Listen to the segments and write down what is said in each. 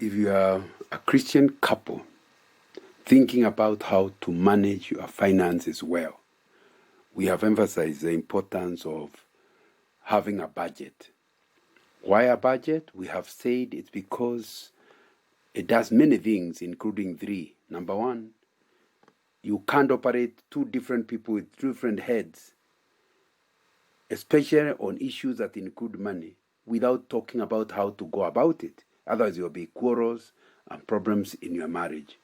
if you are a Christian couple thinking about how to manage your finances well, we have emphasized the importance of having a budget. Why a budget? We have said it's because it does many things, including three. Number one, you can't operate two different people with different heads, especially on issues that include money, without talking about how to go about it. Otherwise, there will be quarrels and problems in your marriage.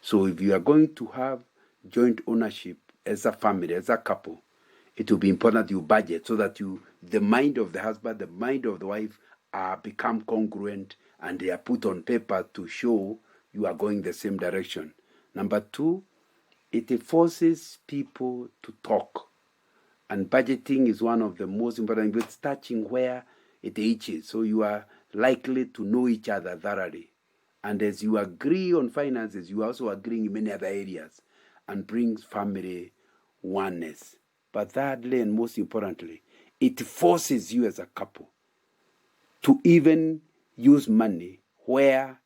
So if you are going to have joint ownership as a family, as a couple, it will be important you budget so that the mind of the husband, the mind of the wife become congruent and they are put on paper to show you are going the same direction. Number two, it forces people to talk. And budgeting is one of the most important. It's touching where it itches. So you are likely to know each other thoroughly. And as you agree on finances, you are also agreeing in many other areas and brings family oneness. But thirdly and most importantly, it forces you as a couple to even use money where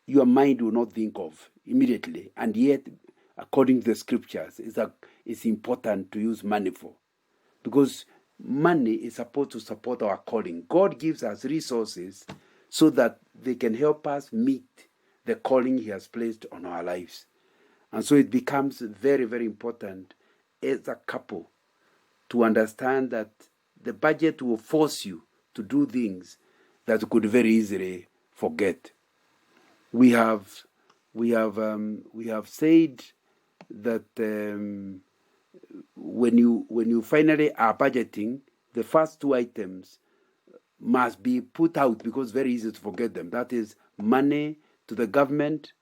your mind will not think of immediately. And yet, according to the scriptures, it's important to use money for. Because money is supposed to support our calling. God gives us resources so that they can help us meet the calling He has placed on our lives. And so it becomes very, very important as a couple to understand that the budget will force you to do things that you could very easily forget. We have said that when you finally are budgeting, the first two items must be put out because it's very easy to forget them. That is money to the government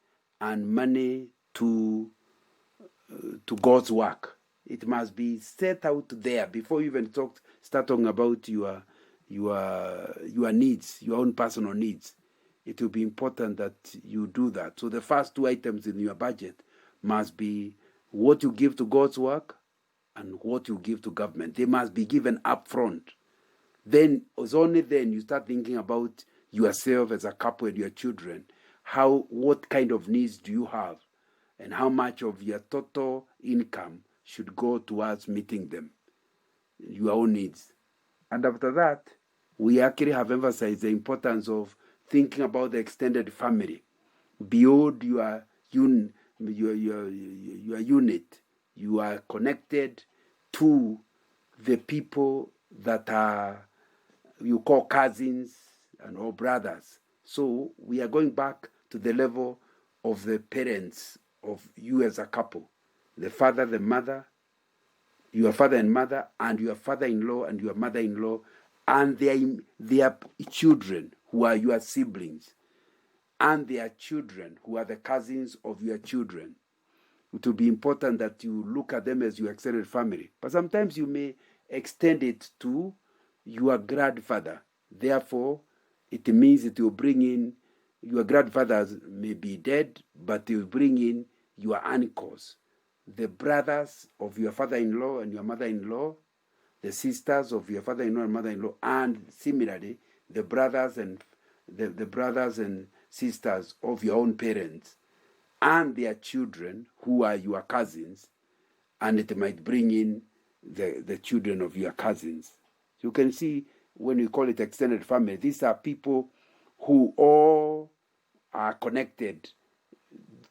and money to God's work. It must be set out there before you even start talking about your needs, your own personal needs. It will be important that you do that. So the first two items in your budget must be what you give to God's work and what you give to government. They must be given up front. Then, it's only then you start thinking about yourself as a couple and your children. What kind of needs do you have? And how much of your total income should go towards meeting them, your own needs. And after that, we actually have emphasized the importance of thinking about the extended family. Beyond your unit, you are connected to the people that you call cousins and or brothers. So we are going back to the level of the parents of you as a couple. The father, the mother, your father and mother, and your father-in-law and your mother-in-law, and their children who are your siblings, and their children who are the cousins of your children. It will be important that you look at them as your extended family. But sometimes you may extend it to your grandfather. Therefore, it means it will bring in, your grandfathers may be dead, but they will bring in your uncles, the brothers of your father-in-law and your mother-in-law, the sisters of your father-in-law and mother-in-law, and similarly, the brothers and sisters of your own parents, and their children who are your cousins, and it might bring in the children of your cousins. You can see when we call it extended family, these are people who all are connected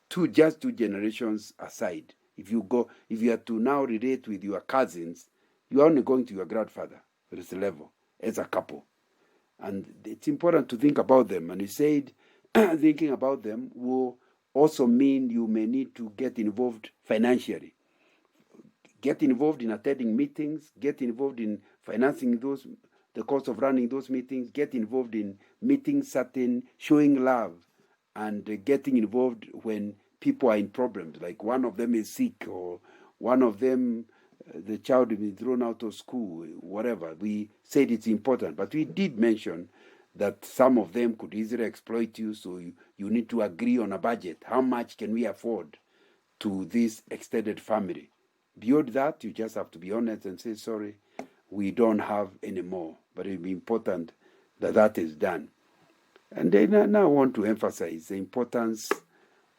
to just two generations aside. If you are to now relate with your cousins, you are only going to your grandfather. There is a level as a couple. And it's important to think about them. And he said, thinking about them will also mean you may need to get involved financially. Get involved in attending meetings, get involved in financing the cost of running those meetings, get involved in meeting showing love, and getting involved when people are in problems, like one of them is sick or one of them, the child will be thrown out of school, whatever. We said it's important, but we did mention that some of them could easily exploit you, so you need to agree on a budget. How much can we afford to this extended family? Beyond that, you just have to be honest and say, sorry, we don't have any more. But it will be important that is done. And then I now want to emphasize the importance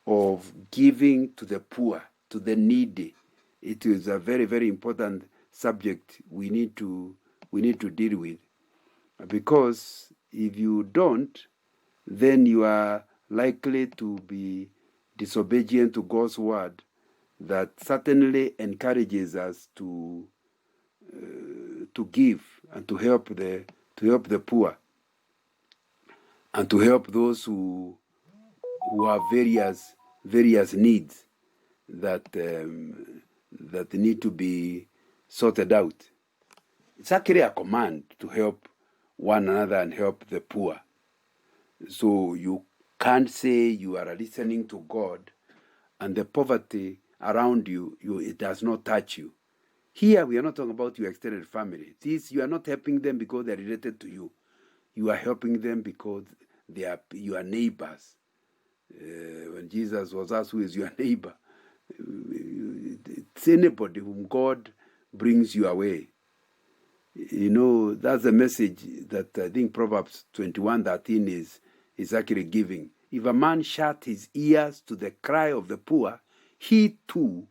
of giving to the poor, to the needy. It is a very, very important subject we need to deal with, because if you don't, then you are likely to be disobedient to God's word that certainly encourages us to give and to help the poor and to help those who have various needs that need to be sorted out. It's actually a command to help one another and help the poor. So you can't say you are listening to God and the poverty around you it does not touch you. Here we are not talking about your extended family. You are not helping them because they are related to you. You are helping them because they are your neighbors. When Jesus was asked, who is your neighbor? It's anybody whom God brings your way. That's the message that I think Proverbs 21:13 is actually giving. If a man shut his ears to the cry of the poor, he too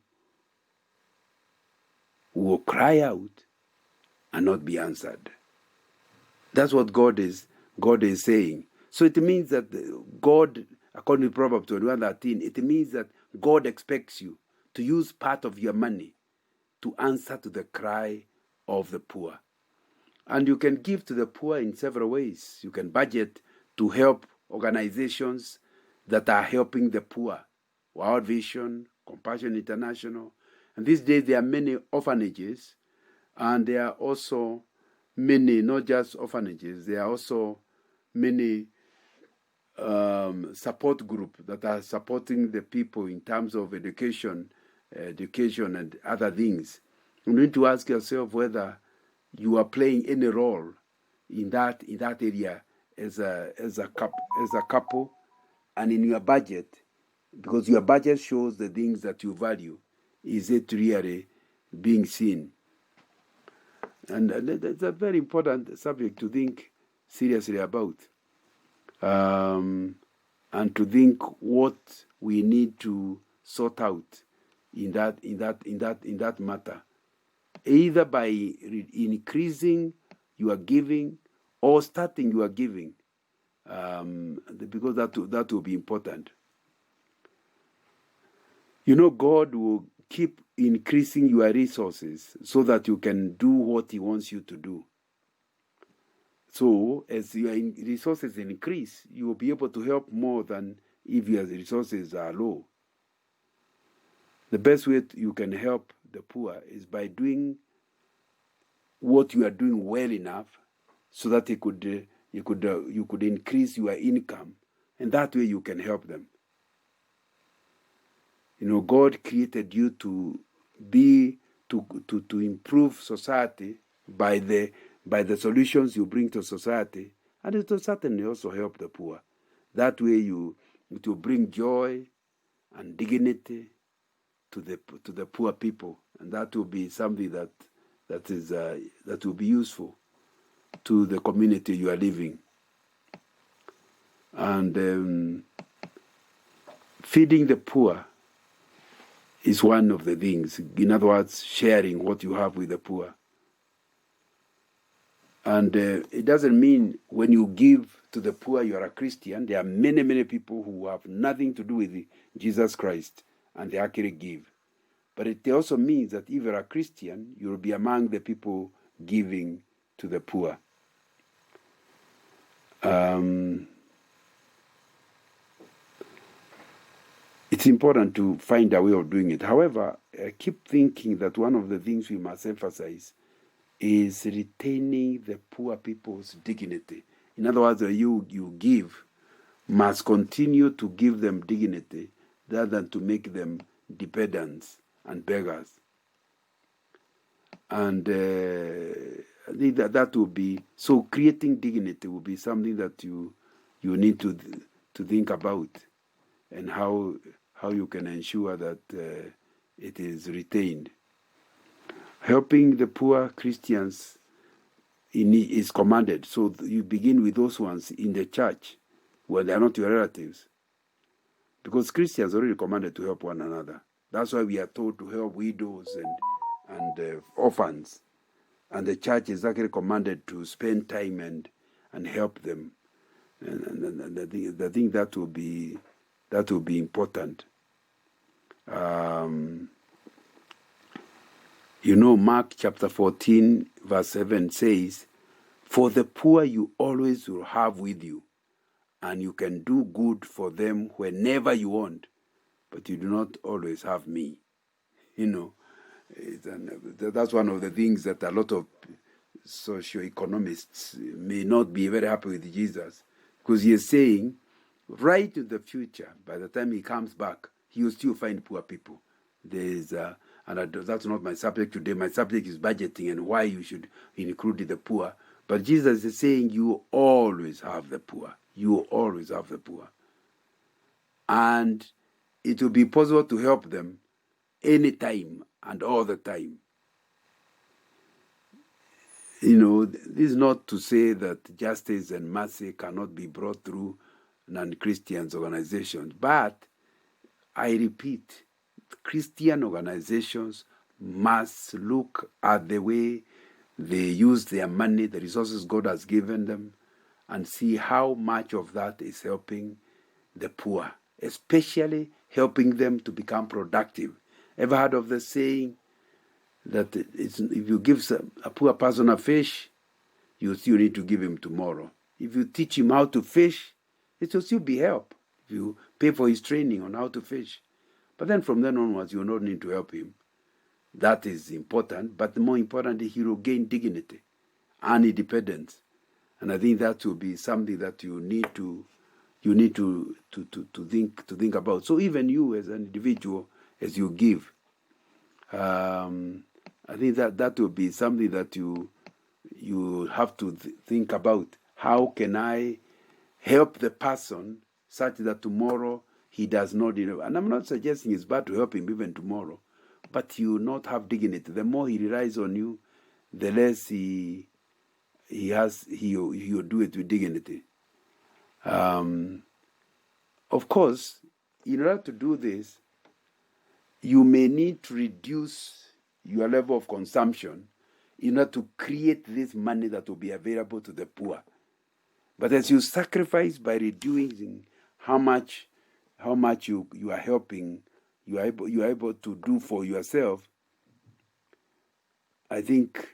will cry out and not be answered. That's what God is saying. So it means that God, according to Proverbs 21:13, it means that God expects you to use part of your money to answer to the cry of the poor. And you can give to the poor in several ways. You can budget to help organizations that are helping the poor. World Vision, Compassion International. And these days there are many orphanages, and there are also many, not just orphanages, there are also many support groups that are supporting the people in terms of education and other things. You need to ask yourself whether you are playing any role in that area as a couple, and in your budget, because your budget shows the things that you value. Is it really being seen? And that's a very important subject to think seriously about, and to think what we need to sort out in that matter, either by increasing your giving or starting your giving, because that will be important. God will keep increasing your resources so that you can do what He wants you to do. So as your resources increase, you will be able to help more than if your resources are low. The best way you can help the poor is by doing what you are doing well enough so that you could increase your income, and that way you can help them. God created you to improve society by the solutions you bring to society, and it will certainly also help the poor. That way it will bring joy and dignity to the poor people, and that will be something that will be useful to the community you are living. And feeding the poor is one of the things. In other words, sharing what you have with the poor. And it doesn't mean when you give to the poor you are a Christian. There are many, many people who have nothing to do with Jesus Christ, and they actually give. But it also means that if you're a Christian, you'll be among the people giving to the poor. It's important to find a way of doing it. However, I keep thinking that one of the things we must emphasize is retaining the poor people's dignity. In other words, you give must continue to give them dignity rather than to make them dependents and beggars. And I think that will be, so creating dignity will be something that you need to think about, and how you can ensure that it is retained. Helping the poor Christians is commanded. So you begin with those ones in the church. when they are not your relatives. Because Christians are already commanded to help one another. That's why we are told to help widows and orphans. And the church is actually commanded to spend time and help them. And I think that will be important. Mark chapter 14, verse 7 says, "For the poor you always will have with you, and you can do good for them whenever you want, but you do not always have me." That's one of the things that a lot of socio-economists may not be very happy with Jesus, because he is saying, right in the future, by the time he comes back, he will still find poor people. That's not my subject today. My subject is budgeting and why you should include the poor. But Jesus is saying you always have the poor. You always have the poor. And it will be possible to help them anytime and all the time. This is not to say that justice and mercy cannot be brought through non-Christian organizations, but I repeat, Christian organizations must look at the way they use their money, the resources God has given them, and see how much of that is helping the poor, especially helping them to become productive. Ever heard of the saying that if you give a poor person a fish, you still need to give him tomorrow? If you teach him how to fish, it will still be help. If you pay for his training on how to fish. But then from then onwards, you will not need to help him. That is important, but more importantly, he will gain dignity and independence. And I think that will be something that you need to think about. So even you as an individual, as you give, I think that will be something that you have to think about. How can I help the person such that tomorrow he does not, and I'm not suggesting it's bad to help him even tomorrow, but you not have dignity. The more he relies on you, the less he'll do it with dignity. Of course, in order to do this, you may need to reduce your level of consumption in order to create this money that will be available to the poor. But as you sacrifice by reducing how much you are helping, you are able to do for yourself, I think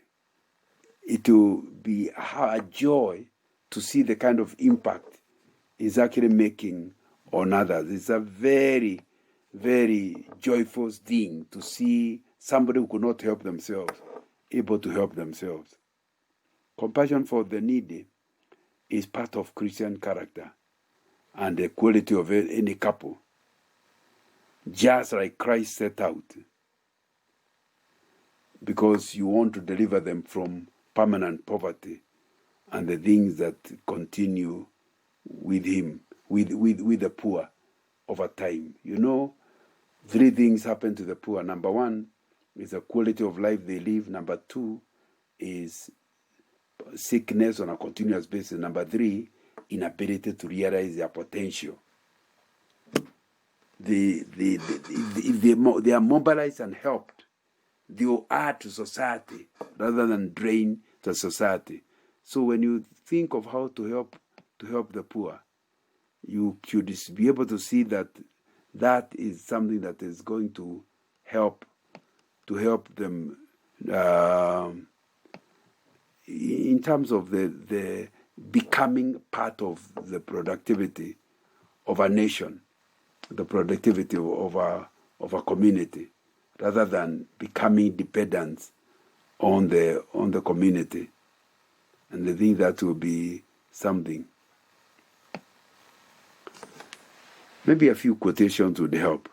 it will be a joy to see the kind of impact it's actually making on others. It's a very, very joyful thing to see somebody who could not help themselves able to help themselves. Compassion for the needy is part of Christian character and the quality of any couple, just like Christ set out, because you want to deliver them from permanent poverty and the things that continue with him, with the poor over time. 3 things happen to the poor. Number 1 is the quality of life they live. Number 2 is sickness on a continuous basis. Number 3, inability to realize their potential. They are mobilized and helped, they will add to society rather than drain the society. So when you think of how to help the poor, you should be able to see that is something that is going to help them in terms of the becoming part of the productivity of a nation, the productivity of a community, rather than becoming dependent on the community. And I think that will be something. Maybe a few quotations would help.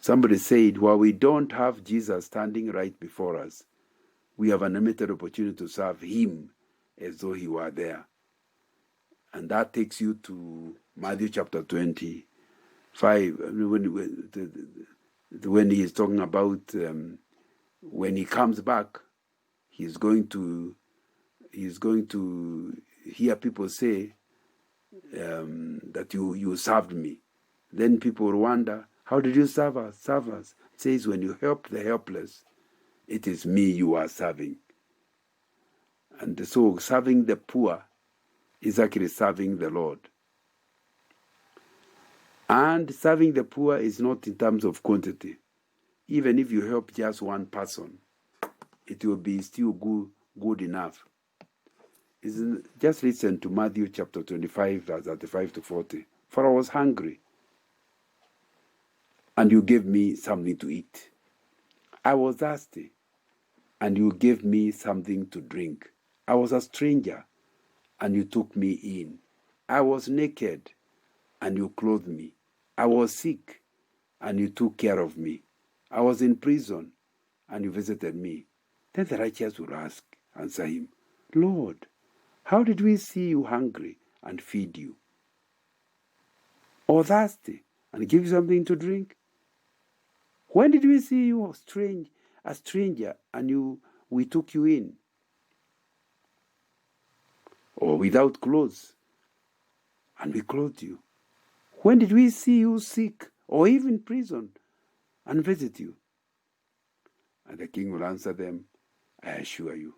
Somebody said, while we don't have Jesus standing right before us, we have an unlimited opportunity to serve him as though he were there. And that takes you to Matthew chapter 25, when he is talking about when he comes back, he's going to hear people say, that you served me. Then people will wonder, how did you serve us? Serve us. It says, when you help the helpless, it is me you are serving. And so serving the poor is actually serving the Lord. And serving the poor is not in terms of quantity. Even if you help just one person, it will be still good enough. Just listen to Matthew chapter 25, verse 35 to 40. For I was hungry, and you gave me something to eat. I was thirsty, and you gave me something to drink. I was a stranger, and you took me in. I was naked, and you clothed me. I was sick, and you took care of me. I was in prison, and you visited me. Then the righteous will answer him, Lord, how did we see you hungry and feed you? Or thirsty and give you something to drink? When did we see you a stranger and we took you in? Or without clothes and we clothed you? When did we see you sick or even in prison and visit you? And the king will answer them, I assure you,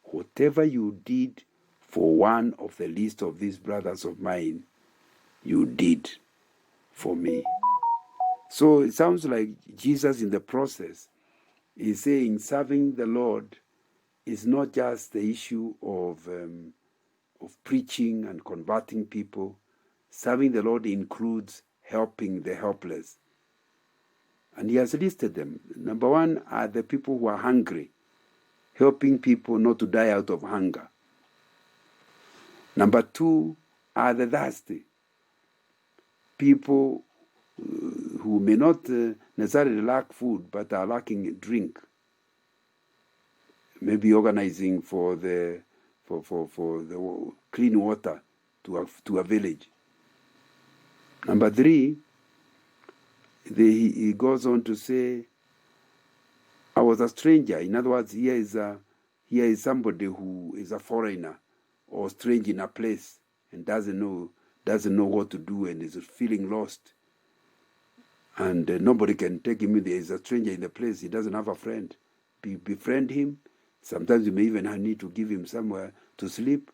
whatever you did for one of the least of these brothers of mine, you did for me. So it sounds like Jesus in the process is saying serving the Lord is not just the issue of preaching and converting people. Serving the Lord includes helping the helpless. And he has listed them. Number one are the people who are hungry, helping people not to die out of hunger. Number two are the thirsty, people who may not necessarily lack food but are lacking drink. Maybe organizing for the clean water to a village. Number three, he goes on to say, I was a stranger. In other words, here is somebody who is a foreigner or strange in a place and doesn't know what to do and is feeling lost. And nobody can take him in. There is a stranger in the place. He doesn't have a friend. Befriend him. Sometimes you may even need to give him somewhere to sleep.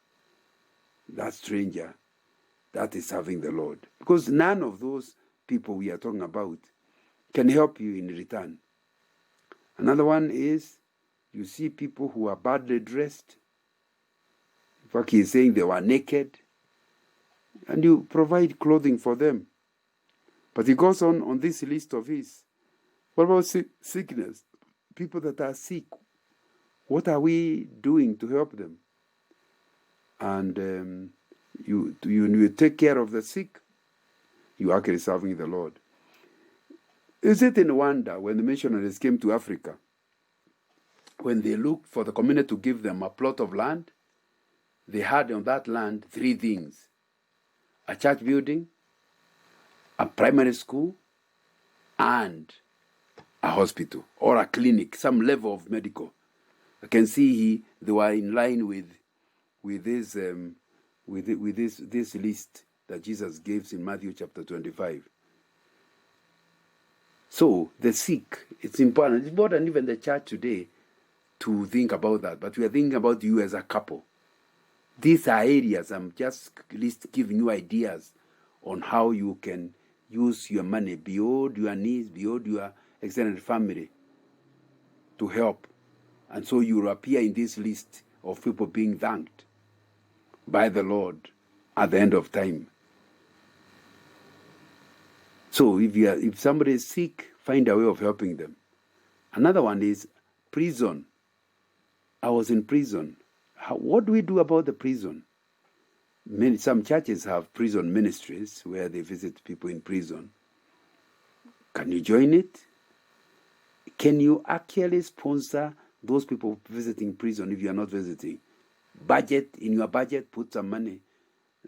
That stranger, that is serving the Lord. Because none of those people we are talking about can help you in return. Another one is you see people who are badly dressed. In fact, he is saying they were naked. And you provide clothing for them. But he goes on this list of his. What about sickness? People that are sick. What are we doing to help them? And you take care of the sick. You are actually serving the Lord. Is it any wonder when the missionaries came to Africa, when they looked for the community to give them a plot of land, they had on that land three things: a church building, a primary school, and a hospital or a clinic, some level of medical. I can see they were in line with this list that Jesus gives in Matthew chapter 25. So the sick, it's important. It's important even the church today to think about that. But we are thinking about you as a couple. These are areas. I'm just giving you ideas on how you can use your money beyond your needs, beyond your extended family to help. And so you will appear in this list of people being thanked by the Lord at the end of time. So if somebody is sick, find a way of helping them. Another one is prison. I was in prison. What do we do about the prison? Some churches have prison ministries where they visit people in prison. Can you join it? Can you actually sponsor those people visiting prison if you are not visiting? In your budget, put some money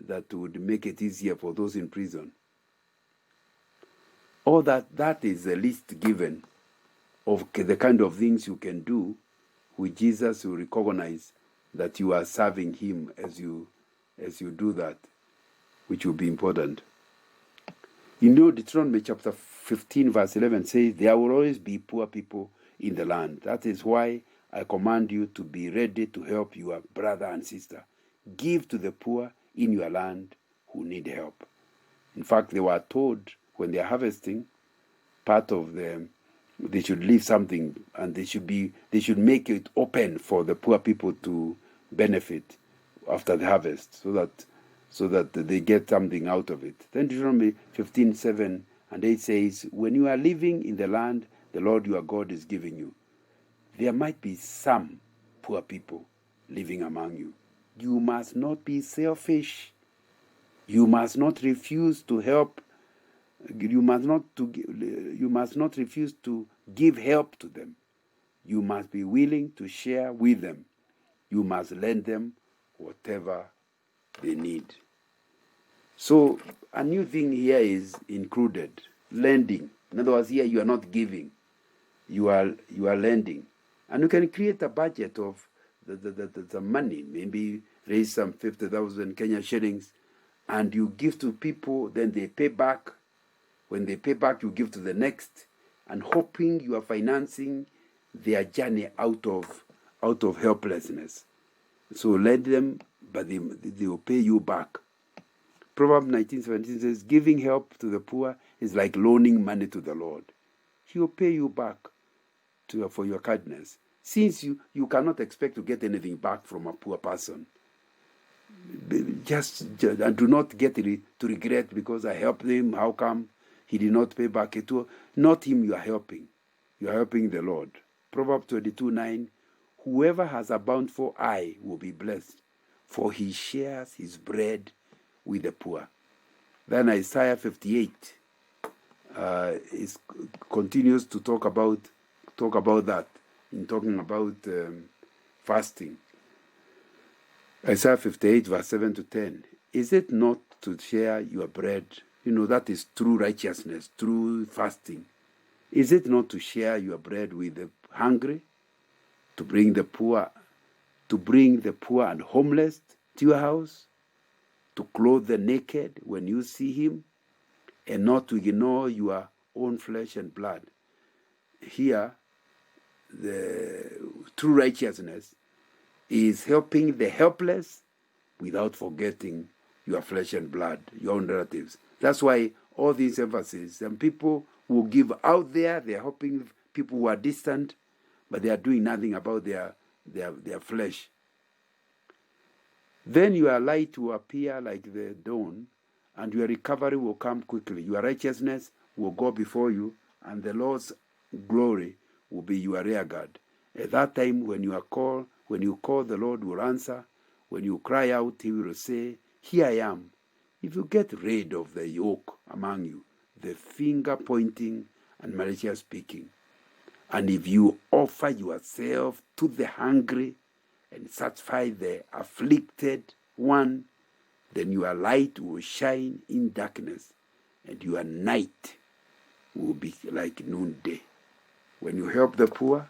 that would make it easier for those in prison. Or that is the list given of the kind of things you can do, which Jesus will recognize that you are serving him as you do that. which will be important. You know, Deuteronomy chapter 15, verse 11 says, there will always be poor people in the land. That is why I command you to be ready to help your brother and sister. Give to the poor in your land who need help. In fact, they were told when they are harvesting, part of them, they should leave something, and they should make it open for the poor people to benefit after the harvest, so that they get something out of it. Then Deuteronomy 15:7 and 8 says, when you are living in the land the Lord your God is giving you, there might be some poor people living among you. You must not be selfish. You must not refuse to help. You must not refuse to give help to them. You must be willing to share with them. You must lend them whatever they need. So a new thing here is included, lending. In other words, here you are not giving, you are lending. And you can create a budget of the money, maybe raise some 50,000 Kenya shillings, and you give to people, then they pay back. When they pay back, you give to the next, and hoping you are financing their journey out of helplessness. So lend them, but they will pay you back. Proverbs 19:17 says, giving help to the poor is like loaning money to the Lord. He will pay you back for your kindness. Since you cannot expect to get anything back from a poor person, just do not get to regret because I helped him. How come he did not pay back? It was not him you are helping. You are helping the Lord. Proverbs 22:9, whoever has a bountiful eye will be blessed, for he shares his bread with the poor. Then Isaiah 58 continues to talk about that in talking about fasting. Isaiah 58 verse 7 to 10. Is it not to share your bread? You know, that is true righteousness, true fasting. Is it not to share your bread with the hungry, to bring the poor and homeless to your house, to clothe the naked when you see him, and not to ignore your own flesh and blood? Here, the true righteousness is helping the helpless without forgetting your flesh and blood, your own relatives. That's why all these emphasis, and people who give out there, they're helping people who are distant, but they are doing nothing about their flesh. Then your light will appear like the dawn, and your recovery will come quickly. Your righteousness will go before you, and the Lord's glory will be your rear guard. At that time, when you call, the Lord will answer. When you cry out, he will say, here I am. If you get rid of the yoke among you, the finger pointing and malicious speaking, and if you offer yourself to the hungry and satisfy the afflicted one, then your light will shine in darkness, and your night will be like noonday. When you help the poor,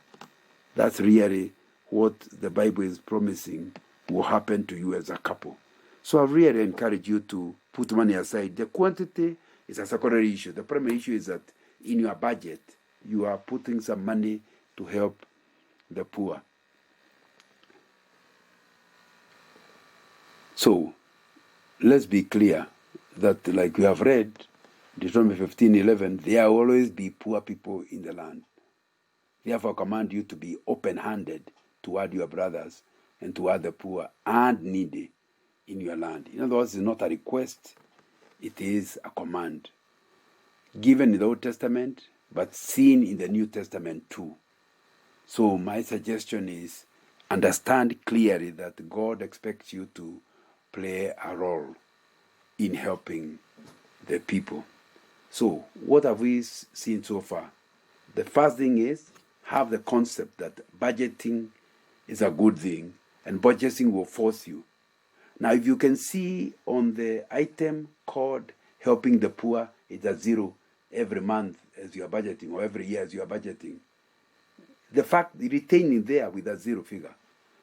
that's really what the Bible is promising will happen to you as a couple. So I really encourage you to put money aside. The quantity is a secondary issue. The primary issue is that in your budget, you are putting some money to help the poor. So let's be clear that, like we have read, Deuteronomy 15:11, there will always be poor people in the land. Therefore, I command you to be open-handed toward your brothers and toward the poor and needy in your land. In other words, it's not a request, it is a command. Given in the Old Testament, but seen in the New Testament too. So my suggestion is, understand clearly that God expects you to play a role in helping the people. So what have we seen so far? The first thing is, have the concept that budgeting is a good thing, and budgeting will force you. Now, if you can see on the item called helping the poor, it's a zero every month as you are budgeting, or every year as you are budgeting. The fact, retaining there with a zero figure,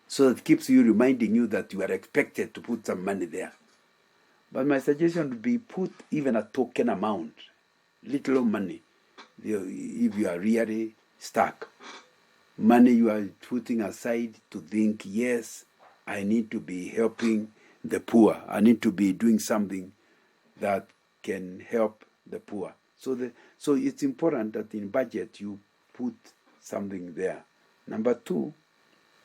so it keeps you reminding you that you are expected to put some money there. But my suggestion would be put even a token amount, little money, if you are really stuck. Money you are putting aside to think, yes, I need to be helping the poor. I need to be doing something that can help the poor. So it's important that in budget you put something there. Number two,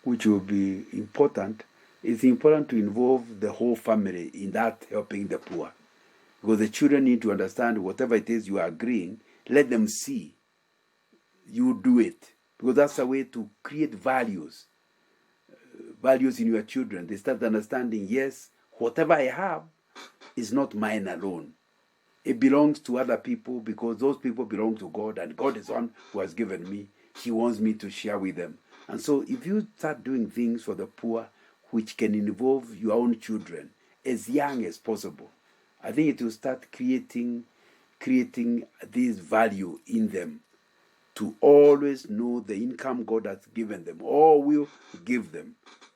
which will be important, it's important to involve the whole family in that helping the poor. Because the children need to understand whatever it is you are agreeing, let them see you do it. Because that's a way to create values in your children. They start understanding, yes, whatever I have is not mine alone. It belongs to other people because those people belong to God, and God is one who has given me. He wants me to share with them. And so if you start doing things for the poor which can involve your own children as young as possible, I think it will start creating this value in them to always know the income God has given them or will give them.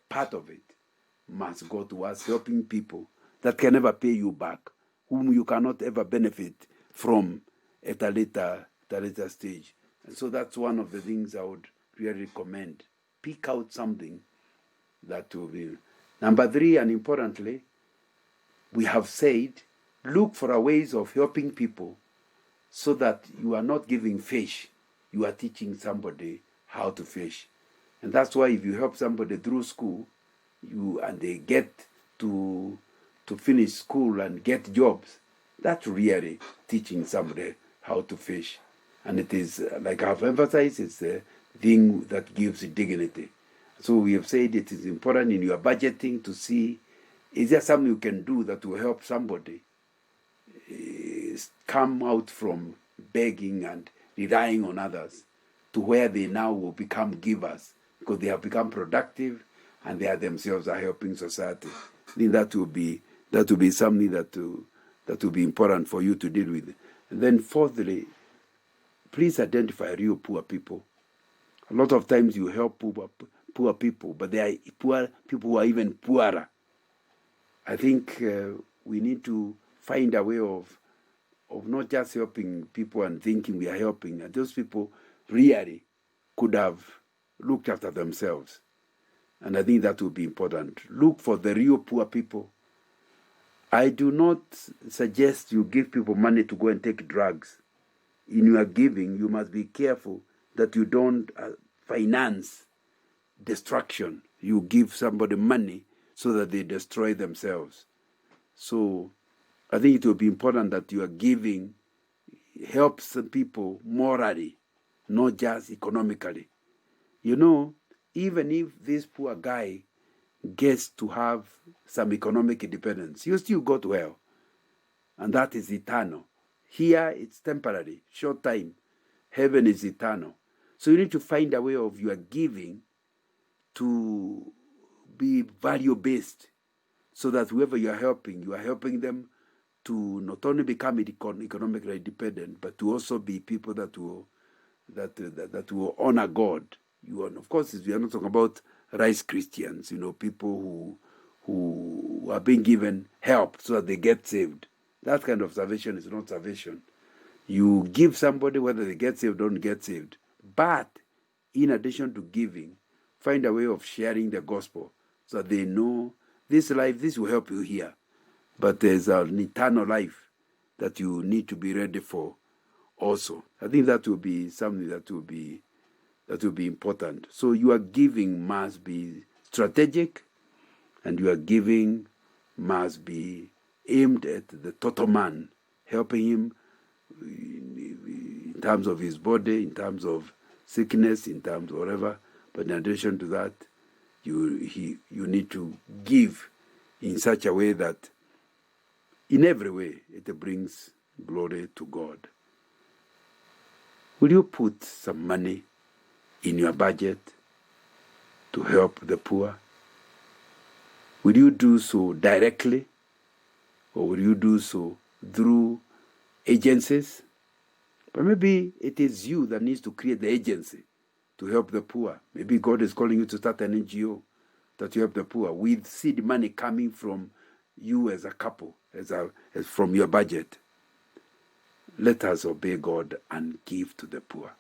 Part of it must go towards helping people that can never pay you back, whom you cannot ever benefit from at a later stage. And so that's one of the things I would really recommend. Pick out something that will be. Number three, and importantly, we have said, look for a ways of helping people so that you are not giving fish, you are teaching somebody how to fish. And that's why if you help somebody through school, and they get to finish school and get jobs, that's really teaching somebody how to fish. And it is, like I've emphasized, it's a thing that gives dignity. So we have said it is important in your budgeting to see, is there something you can do that will help somebody come out from begging and relying on others to where they now will become givers because they have become productive and they are themselves are helping society. I think that will be something that will be important for you to deal with. And then fourthly, please identify real poor people. A lot of times you help poor people, but there are poor people who are even poorer. I think we need to find a way of not just helping people and thinking we are helping. And those people really could have looked after themselves. And I think that will be important. Look for the real poor people. I do not suggest you give people money to go and take drugs. In your giving, you must be careful that you don't finance destruction. You give somebody money so that they destroy themselves. So I think it will be important that you are giving helps people morally, not just economically. You know, even if this poor guy gets to have some economic independence, you still got well. And that is eternal. Here, it's temporary, short time. Heaven is eternal. So you need to find a way of your giving to be value-based so that whoever you are helping them to not only become economically independent, but to also be people that will honor God. Of course, we are not talking about rice Christians, people who are being given help so that they get saved. That kind of salvation is not salvation. You give somebody whether they get saved or don't get saved. But in addition to giving, find a way of sharing the gospel so that they know this life, this will help you here. But there's an eternal life that you need to be ready for also. I think that will be something that will be important. So your giving must be strategic, and your giving must be aimed at the total man, helping him in terms of his body, in terms of sickness, in terms of whatever. But in addition to that, you need to give in such a way that in every way it brings glory to God. Will you put some money in your budget to help the poor? Will you do so directly, or will you do so through agencies? But maybe it is you that needs to create the agency to help the poor. Maybe God is calling you to start an NGO that you help the poor with seed money coming from you as a couple, as from your budget. Let us obey God and give to the poor.